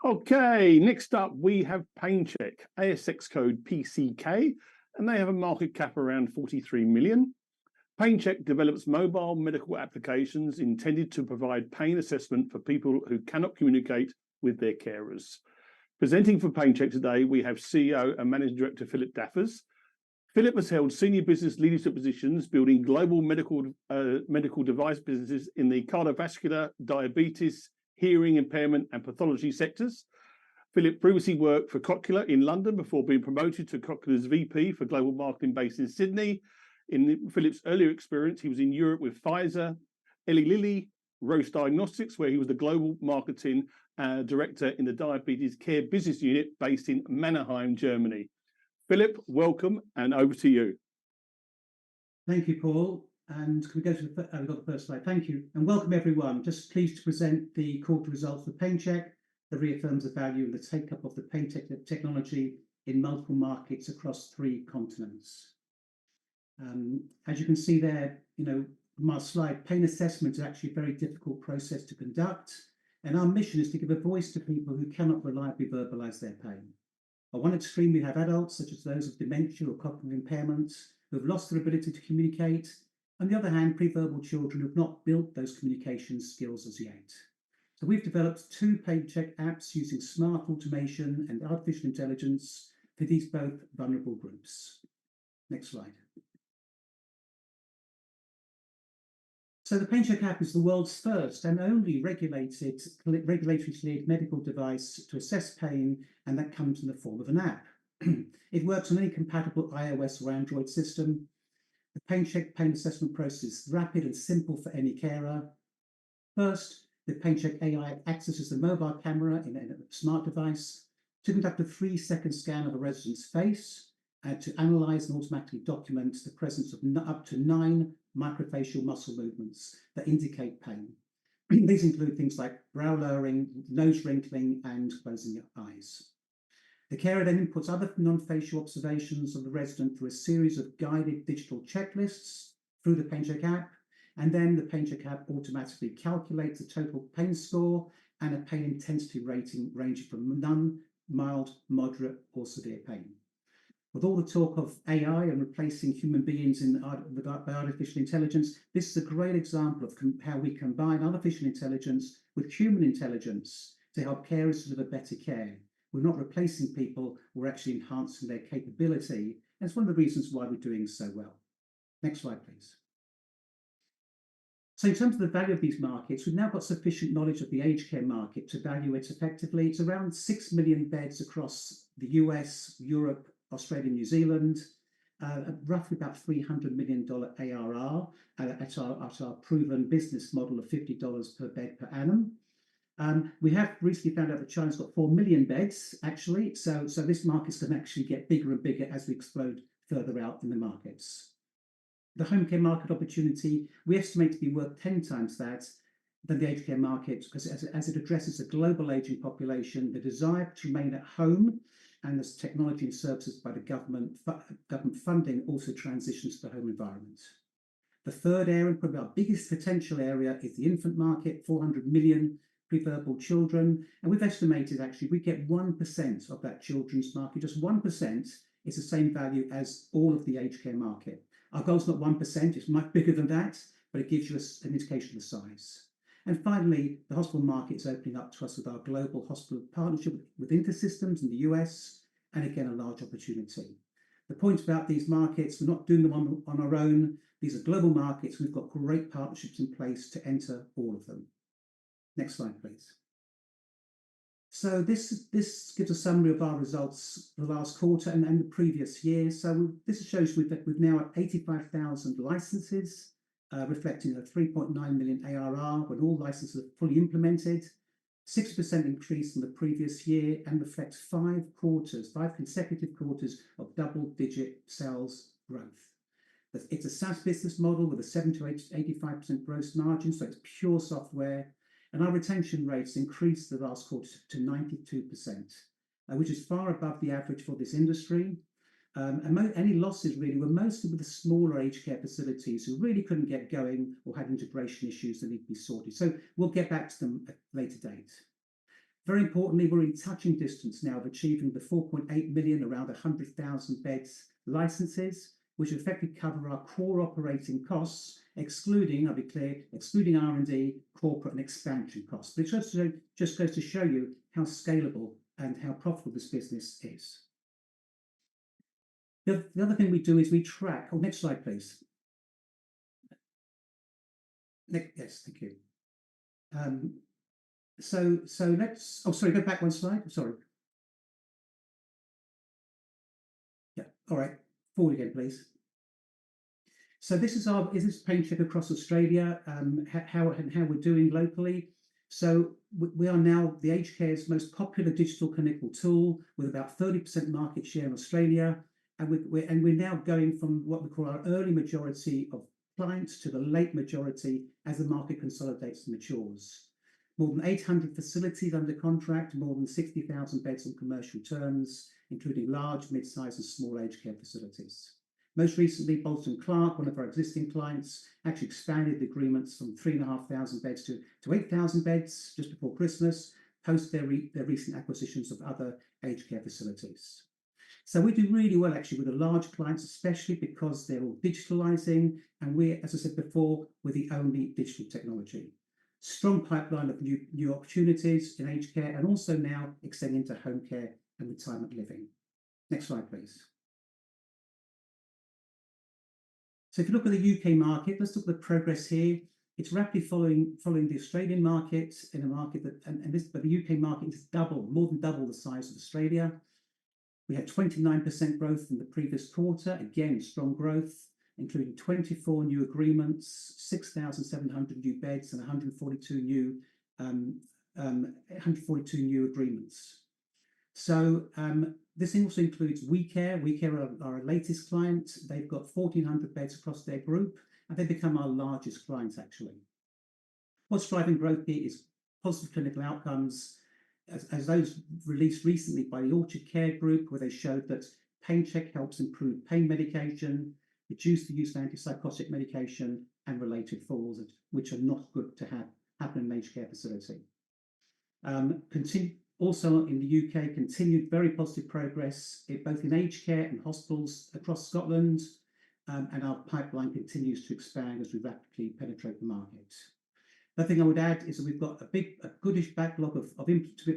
Okay, next up we have PainChek, ASX code PCK, and they have a market cap around 43 million. PainChek develops mobile medical applications intended to provide pain assessment for people who cannot communicate with their carers. Presenting for PainChek today, we have CEO and Managing Director Philip Daffas. Philip has held senior business leadership positions building global medical device businesses in the cardiovascular, diabetes, hearing impairment and pathology sectors. Philip previously worked for Cochlear in London before being promoted to Cochlear's VP for global marketing based in Sydney. In Philip's earlier experience, he was in Europe with Pfizer, Eli Lilly, Roche Diagnostics, where he was the global marketing director in the diabetes care business unit based in Mannheim, Germany. Philip, welcome, and over to you. Thank you, Paul. And can we go to we've got the first slide. Thank you, and welcome everyone. Just pleased to present the quarter results for PainChek that reaffirms the value and the take-up of the PainChek technology in multiple markets across 3 continents. As you can see there, from our slide, pain assessment is actually a very difficult process to conduct, and our mission is to give a voice to people who cannot reliably verbalise their pain. On one extreme, we have adults, such as those with dementia or cognitive impairments, who have lost their ability to communicate. On the other hand, pre-verbal children who have not built those communication skills as yet. So we've developed 2 PainChek apps using smart automation and artificial intelligence for these both vulnerable groups. Next slide. So the PainChek app is the world's first and only regulatory cleared medical device to assess pain, and that comes in the form of an app. It works on any compatible iOS or Android system. The PainChek pain assessment process is rapid and simple for any carer. First, the PainChek AI accesses the mobile camera in a smart device to conduct a 3-second scan of a resident's face and to analyse and automatically document the presence of up to 9 microfacial muscle movements that indicate pain. These include things like brow lowering, nose wrinkling, and closing your eyes. The carer then inputs other non-facial observations of the resident through a series of guided digital checklists through the PainChek app, and then the PainChek app automatically calculates the total pain score and a pain intensity rating ranging from none, mild, moderate, or severe pain. With all the talk of AI and replacing human beings by artificial intelligence, this is a great example of how we combine artificial intelligence with human intelligence to help carers deliver better care. We're not replacing people, we're actually enhancing their capability. And it's one of the reasons why we're doing so well. Next slide, please. So in terms of the value of these markets, we've now got sufficient knowledge of the aged care market to value it effectively. It's around 6 million beds across the US, Europe, Australia, New Zealand, roughly about $300 million ARR at our proven business model of $50 per bed per annum. We have recently found out that China's got 4 million beds, actually, so this market's going to actually get bigger and bigger as we explode further out in the markets. The home care market opportunity, we estimate to be worth 10 times that than the aged care market, because as it addresses a global aging population, the desire to remain at home, and as technology and services by the government funding also transitions to the home environment. The third area, probably our biggest potential area, is the infant market, 400 million pre-verbal children. And we've estimated actually we get 1% of that children's market. Just 1% is the same value as all of the aged care market. Our goal's not 1%, it's much bigger than that, but it gives you an indication of the size. And finally, the hospital market is opening up to us with our global hospital partnership with InterSystems in the US, and again, a large opportunity. The point about these markets, we're not doing them on our own. These are global markets. We've got great partnerships in place to enter all of them. Next slide, please. So this gives a summary of our results for the last quarter and the previous year. So this shows we've now at 85,000 licenses, reflecting a 3.9 million ARR when all licenses are fully implemented, 6% increase from the previous year, and reflects 5 consecutive quarters of double-digit sales growth. It's a SaaS business model with a 7 to 85% gross margin, so it's pure software, and our retention rates increased the last quarter to 92%, which is far above the average for this industry. And any losses really were mostly with the smaller aged care facilities who really couldn't get going or had integration issues that need to be sorted. So we'll get back to them at a later date. Very importantly, we're in touching distance now of achieving the 4.8 million, around 100,000 beds licenses, which effectively cover our core operating costs, excluding, I'll be clear, excluding R&D, corporate and expansion costs. Which just goes to show you how scalable and how profitable this business is. The other thing we do is we track. Oh, next slide, please. Yes, thank you. So let's. Oh, sorry. Go back one slide. Sorry. Yeah. All right. Forward again, please. So this is PainChek across Australia. How we're doing locally. So we are now the aged care's most popular digital clinical tool with about 30% market share in Australia, and we're now going from what we call our early majority of clients to the late majority as the market consolidates and matures. More than 800 facilities under contract, more than 60,000 beds on commercial terms, including large, mid-sized and small aged care facilities. Most recently, Bolton Clark, one of our existing clients, actually expanded the agreements from 3,500 beds to 8,000 beds just before Christmas, post their recent acquisitions of other aged care facilities. So we do really well actually with the large clients, especially because they're all digitalizing, and we're, as I said before, we're the only digital technology. Strong pipeline of new opportunities in aged care, and also now extending to home care and retirement living. Next slide, please. So if you look at the UK market, let's look at the progress here. It's rapidly following the Australian market, in a market that, but the UK market is more than double the size of Australia. We had 29% growth in the previous quarter, again, strong growth, including 24 new agreements, 6,700 new beds, and 142 new agreements. So this also includes WeCare. WeCare are our latest client. They've got 1,400 beds across their group, and they become our largest client, actually. What's driving growth here is positive clinical outcomes, as those released recently by the Orchard Care Group, where they showed that PainChek helps improve pain medication, reduce the use of antipsychotic medication, and related falls, which are not good to happen in an aged care facility. Also in the UK, continued very positive progress both in aged care and hospitals across Scotland, and our pipeline continues to expand as we rapidly penetrate the market. The thing I would add is that we've got a goodish backlog of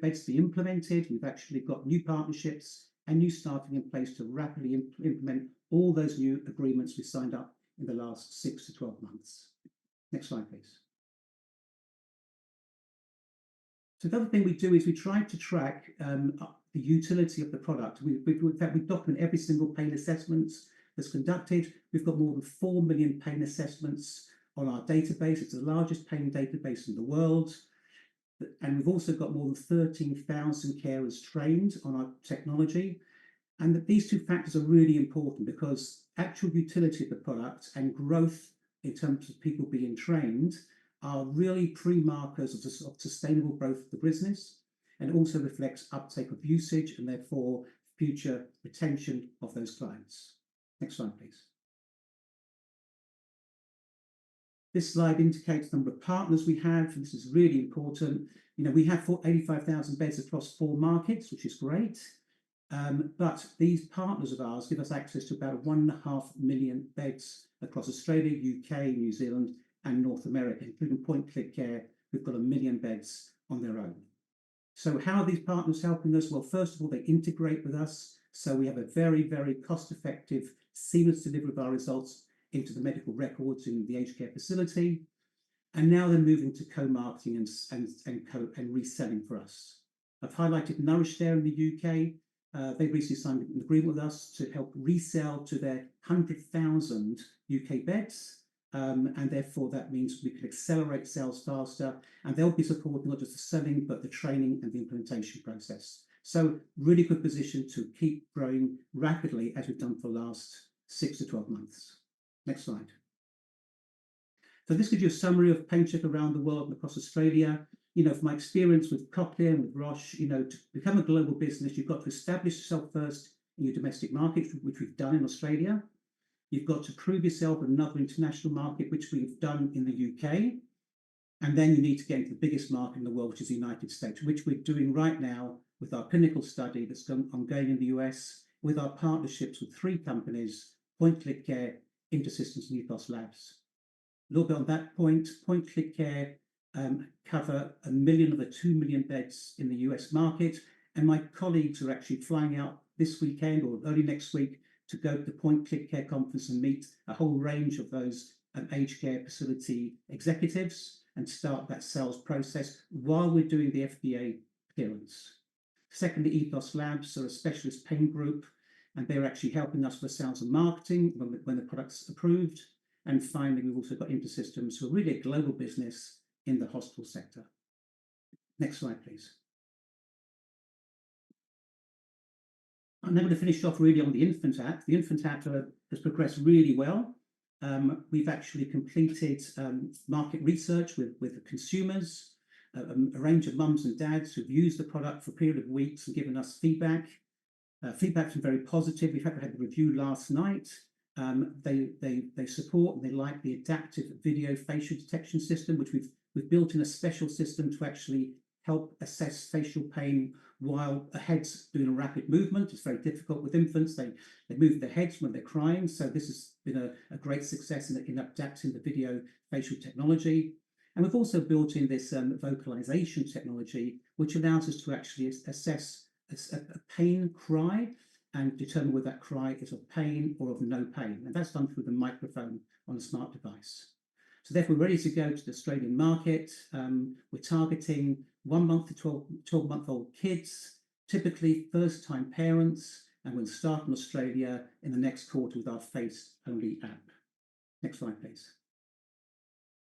beds to be implemented. We've actually got new partnerships and new staffing in place to rapidly implement all those new agreements we signed up in the last 6 to 12 months. Next slide, please. So the other thing we do is we try to track the utility of the product. In fact, we document every single pain assessment that's conducted. We've got more than 4 million pain assessments on our database. It's the largest pain database in the world. And we've also got more than 13,000 carers trained on our technology. And these two factors are really important because actual utility of the product and growth in terms of people being trained are really pre-markers of sustainable growth of the business, and also reflects uptake of usage and therefore future retention of those clients. Next slide, please. This slide indicates the number of partners we have, and this is really important. We have 85,000 beds across 4 markets, which is great. But these partners of ours give us access to about 1.5 million beds across Australia, UK, New Zealand, and North America, including Point Click Care, who've got 1 million beds on their own. So how are these partners helping us? Well, first of all, they integrate with us. So we have a very, very cost-effective, seamless delivery of our results into the medical records in the aged care facility. And now they're moving to co-marketing and reselling for us. I've highlighted Nourish there in the UK. They recently signed an agreement with us to help resell to their 100,000 UK beds. And therefore that means we can accelerate sales faster, and they'll be supporting not just the selling, but the training and the implementation process. So really good position to keep growing rapidly as we've done for the last 6 to 12 months. Next slide. So this gives you a summary of PainChek around the world and across Australia. From my experience with Cochlear and with Roche, to become a global business, you've got to establish yourself first in your domestic market, which we've done in Australia. You've got to prove yourself in another international market, which we've done in the UK. And then you need to get into the biggest market in the world, which is the United States, which we're doing right now with our clinical study that's ongoing in the US, with our partnerships with 3 companies, Point Click Care, InterSystems, and Ethos Labs. A little bit on that point, Point Click Care cover 1 million of the 2 million beds in the US market. And my colleagues are actually flying out this weekend or early next week to go to the Point Click Care conference and meet a whole range of those aged care facility executives and start that sales process while we're doing the FDA clearance. Secondly, Ethos Labs are a specialist pain group, and they're actually helping us with sales and marketing when the product's approved. And finally, we've also got InterSystems, who are really a global business in the hospital sector. Next slide, please. I'm now going to finish off really on the Infant Act. The Infant Act has progressed really well. We've actually completed market research with the consumers, a range of mums and dads who've used the product for a period of weeks and given us feedback. Feedback's been very positive. We've had the review last night. They support and they like the adaptive video facial detection system, which we've built in a special system to actually help assess facial pain while a head's doing a rapid movement. It's very difficult with infants. They move their heads when they're crying. So this has been a great success in adapting the video facial technology. And we've also built in this vocalization technology, which allows us to actually assess a pain cry and determine whether that cry is of pain or of no pain. And that's done through the microphone on a smart device. So therefore, we're ready to go to the Australian market. We're targeting 1 month to 12-month-old kids, typically first-time parents, and we'll start in Australia in the next quarter with our face-only app. Next slide, please.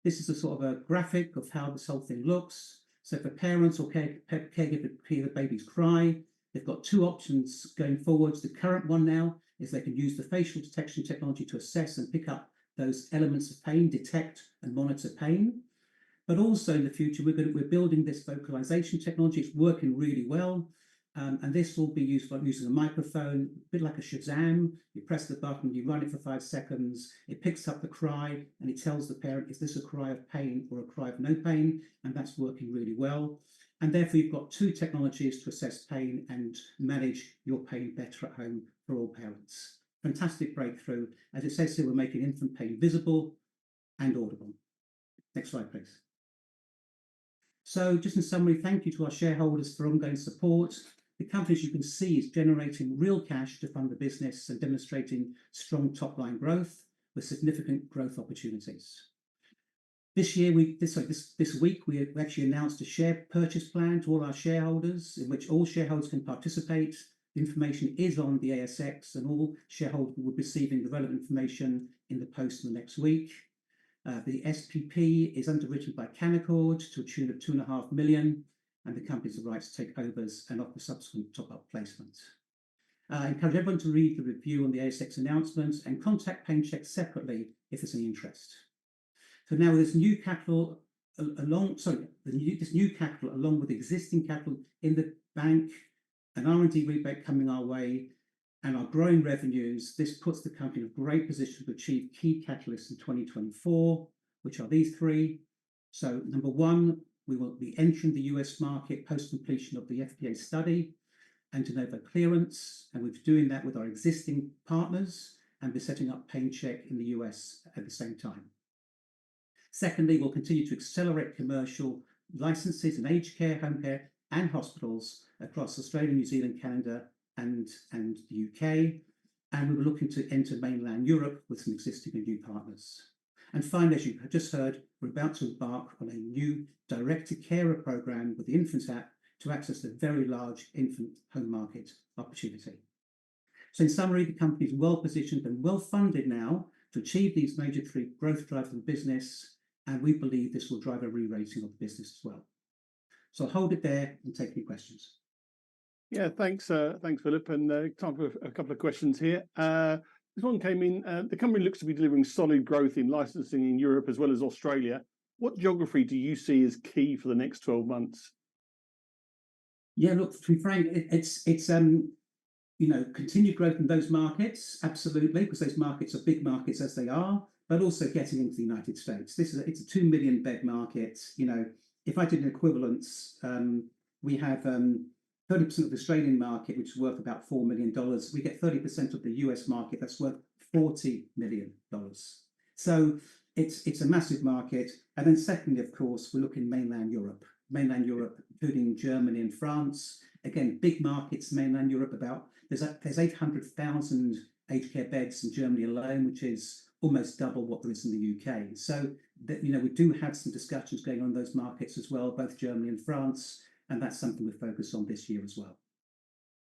This is a sort of a graphic of how this whole thing looks. So for parents or caregiver to hear the babies cry, they've got 2 options going forwards. The current one now is they can use the facial detection technology to assess and pick up those elements of pain, detect and monitor pain. But also in the future, we're building this vocalization technology. It's working really well. And this will be used by using a microphone, a bit like a Shazam. You press the button, you run it for 5 seconds, it picks up the cry, and it tells the parent, is this a cry of pain or a cry of no pain? And that's working really well. And therefore, you've got 2 technologies to assess pain and manage your pain better at home for all parents. Fantastic breakthrough. As it says here, we're making infant pain visible and audible. Next slide, please. So just in summary, thank you to our shareholders for ongoing support. The company, as you can see, is generating real cash to fund the business and demonstrating strong top-line growth with significant growth opportunities. This week, we actually announced a share purchase plan to all our shareholders, in which all shareholders can participate. The information is on the ASX, and all shareholders will be receiving the relevant information in the post in the next week. The SPP is underwritten by Canaccord to a tune of 2.5 million, and the company has the right to take overs and offer subsequent top-up placements. I encourage everyone to read the review on the ASX announcements and contact PainChek separately if there's any interest. So now this new capital this new capital along with existing capital in the bank, an R&D rebate coming our way, and our growing revenues, this puts the company in a great position to achieve key catalysts in 2024, which are these 3. So number 1, we will be entering the US market post completion of the FDA study and de novo clearance, and we're doing that with our existing partners, and we're setting up PainChek in the US at the same time. Secondly, we'll continue to accelerate commercial licenses in aged care, home care, and hospitals across Australia, New Zealand, Canada, and the UK. And we were looking to enter mainland Europe with some existing and new partners. And finally, as you have just heard, we're about to embark on a new direct-to-carer program with the Infant Act to access the very large infant home market opportunity. So in summary, the company is well positioned and well funded now to achieve these major 3 growth drivers of the business, and we believe this will drive a re-rating of the business as well. So I'll hold it there and take any questions. Yeah, thanks, Philip. And time for a couple of questions here. This one came in. The company looks to be delivering solid growth in licensing in Europe as well as Australia. What geography do you see as key for the next 12 months? Yeah, look, to be frank, it's continued growth in those markets, absolutely, because those markets are big markets as they are. but also getting into the United States. It's a 2 million bed market. If I did an equivalence, we have 30% of the Australian market, which is worth about $4 million. We get 30% of the US market that's worth $40 million. So it's a massive market. And then secondly, of course, we're looking mainland Europe, including Germany and France. Again, big markets, mainland Europe. There's 800,000 aged care beds in Germany alone, which is almost double what there is in the UK. So we do have some discussions going on in those markets as well, both Germany and France, and that's something we focus on this year as well.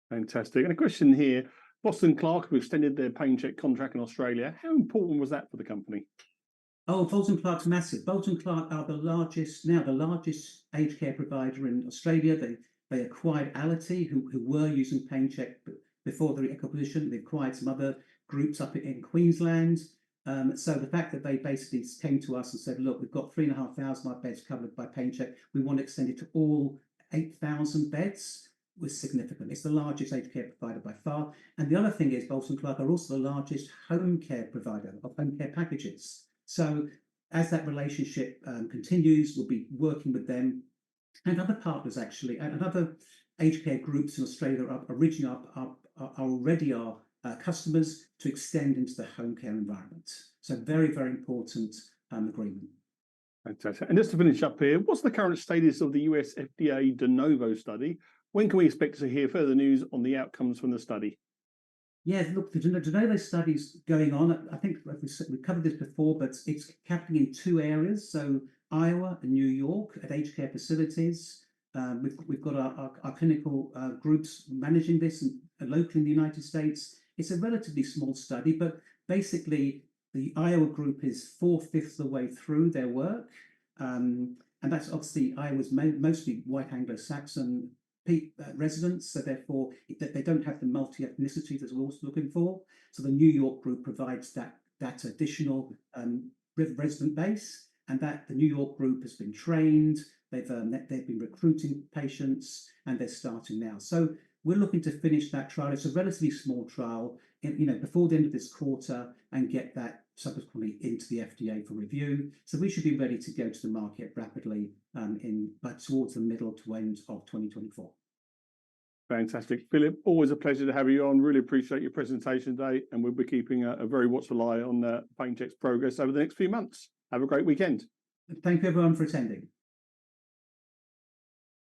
Fantastic. And a question here: Boston Clark have extended their PainChek contract in Australia. How important was that for the company? Oh, Bolton Clark's massive. Bolton Clark are the largest aged care provider in Australia. They acquired Ality, who were using PainChek before the acquisition. They acquired some other groups up in Queensland. So the fact that they basically came to us and said, look, we've got 3,500 of our beds covered by PainChek, we want to extend it to all 8,000 beds, was significant. It's the largest aged care provider by far. And the other thing is Bolton Clark are also the largest home care provider of home care packages. So as that relationship continues, we'll be working with them and other partners actually, and other aged care groups in Australia are originally already our customers to extend into the home care environment. So very, very important agreement. Fantastic. And just to finish up here, what's the current status of the US FDA de novo study? When can we expect to hear further news on the outcomes from the study? Yeah, look, the de novo study's going on. I think we've covered this before, but it's happening in two areas. So Iowa and New York at aged care facilities. We've got our clinical groups managing this locally in the United States. It's a relatively small study, but basically the Iowa group is 4/5 of the way through their work. And that's obviously Iowa's mostly white Anglo-Saxon residents, so therefore they don't have the multi-ethnicity that we're also looking for. So the New York group provides that additional resident base, and that the New York group has been trained. They've been recruiting patients, and they're starting now. So we're looking to finish that trial. It's a relatively small trial, before the end of this quarter, and get that subsequently into the FDA for review. So we should be ready to go to the market rapidly towards the middle to end of 2024. Fantastic. Philip, always a pleasure to have you on. Really appreciate your presentation today, and we'll be keeping a very watchful eye on PainChek's progress over the next few months. Have a great weekend. Thank you everyone for attending.